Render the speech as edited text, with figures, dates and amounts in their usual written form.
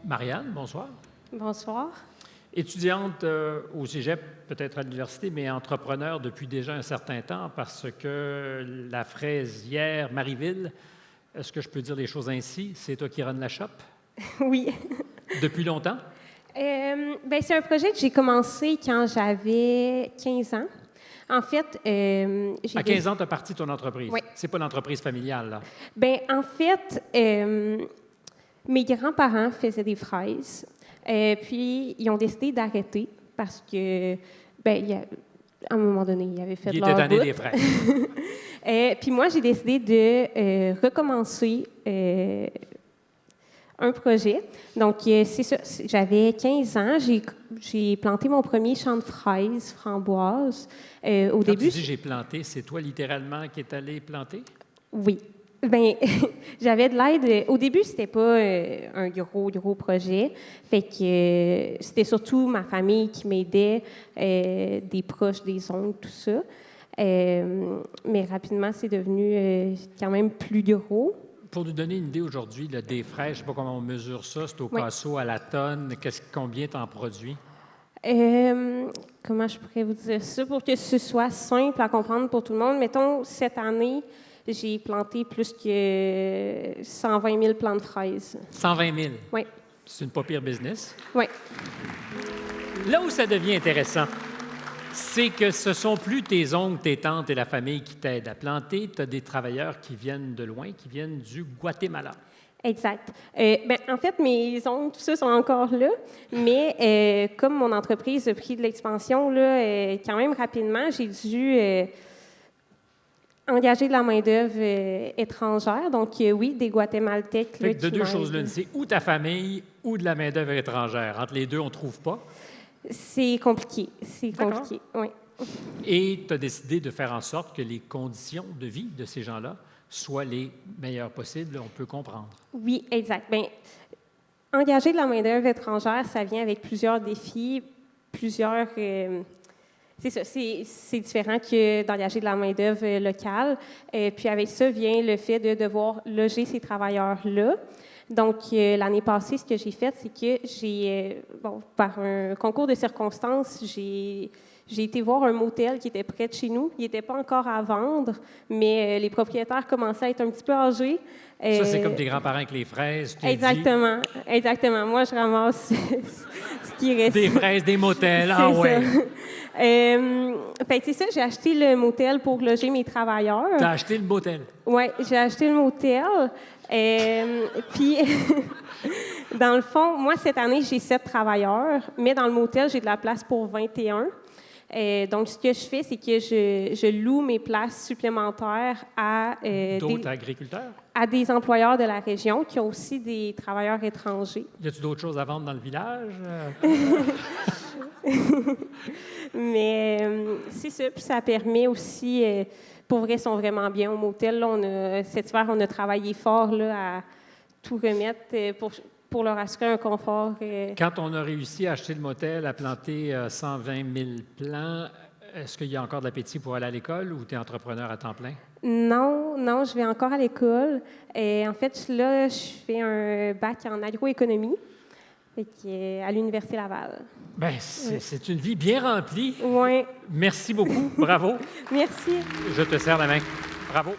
Marianne, bonsoir. Bonsoir. Étudiante au cégep, peut-être à l'université, mais entrepreneur depuis déjà un certain temps parce que la fraisière Marieville, est-ce que je peux dire les choses ainsi? C'est toi qui run la shop? Oui. Depuis longtemps? C'est un projet que j'ai commencé quand j'avais 15 ans. En fait, À 15 ans, tu as parti ton entreprise. Oui. C'est pas l'entreprise familiale, là. En fait, mes grands-parents faisaient des fraises. Puis, ils ont décidé d'arrêter parce que, à un moment donné, ils avaient fait Il leur était tanné bout. des fraises. Puis moi, j'ai décidé de recommencer un projet. Donc, c'est ça. J'avais 15 ans. J'ai planté mon premier champ de fraises framboises. Au Quand début, tu dis j'ai planté, c'est toi littéralement qui es allé planter? oui. J'avais de l'aide. Au début, c'était pas un gros projet. Fait que c'était surtout ma famille qui m'aidait, des proches, des oncles, tout ça. Mais rapidement, c'est devenu quand même plus gros. Pour nous donner une idée aujourd'hui, là, des fraises, je ne sais pas comment on mesure ça, c'est au Oui. casseau, à la tonne, combien tu en produis? Comment je pourrais vous dire ça pour que ce soit simple à comprendre pour tout le monde? Mettons, cette année, j'ai planté plus que 120 000 plants de fraises. 120 000? Oui. C'est une pas pire business. Oui. Là où ça devient intéressant, c'est que ce sont plus tes oncles, tes tantes et la famille qui t'aident à planter. Tu as des travailleurs qui viennent de loin, qui viennent du Guatemala. Exact. En fait, mes oncles, tout ça, sont encore là, mais comme mon entreprise a pris de l'expansion, là, quand même rapidement, j'ai dû engager de la main-d'œuvre étrangère. Donc, oui, des Guatémaltèques. Fait Là, que de qui deux choses m'aident. l'une, c'est ou ta famille ou de la main-d'œuvre étrangère. Entre les deux, on ne trouve pas. C'est compliqué. C'est D'accord. compliqué, oui. Et tu as décidé de faire en sorte que les conditions de vie de ces gens-là soient les meilleures possibles, on peut comprendre. Oui, exact. Engager de la main-d'œuvre étrangère, ça vient avec plusieurs défis, c'est ça, c'est différent que d'engager de la main-d'œuvre locale. Puis avec ça vient le fait de devoir loger ces travailleurs-là. Donc, l'année passée, ce que j'ai fait, c'est que par un concours de circonstances, j'ai été voir un motel qui était près de chez nous. Il n'était pas encore à vendre, mais les propriétaires commençaient à être un petit peu âgés. Ça, c'est comme tes grands-parents avec les fraises. Tu t'es Exactement, exactement. Moi, je ramasse ce qui reste. Des fraises, des motels, C'est ah ouais. C'est ça, j'ai acheté le motel pour loger mes travailleurs. Tu as acheté le motel. Oui, j'ai acheté le motel. Puis, dans le fond, moi, cette année, j'ai 7 travailleurs, mais dans le motel, j'ai de la place pour 21. Donc, ce que je fais, c'est que je loue mes places supplémentaires à D'autres agriculteurs? à des employeurs de la région qui ont aussi des travailleurs étrangers. Y a-tu d'autres choses à vendre dans le village? Mais c'est ça, puis ça permet aussi, pour vrai, ils sont vraiment bien au motel. Là, cet hiver, on a travaillé fort là, à tout remettre pour leur assurer un confort. Quand on a réussi à acheter le motel, à planter 120 000 plants, est-ce qu'il y a encore de l'appétit pour aller à l'école ou tu es entrepreneur à temps plein? Non, je vais encore à l'école. En fait, là, je fais un bac en agroéconomie à l'Université Laval. Bien, c'est une vie bien remplie. Oui. Merci beaucoup. Bravo. Merci. Je te serre la main. Bravo.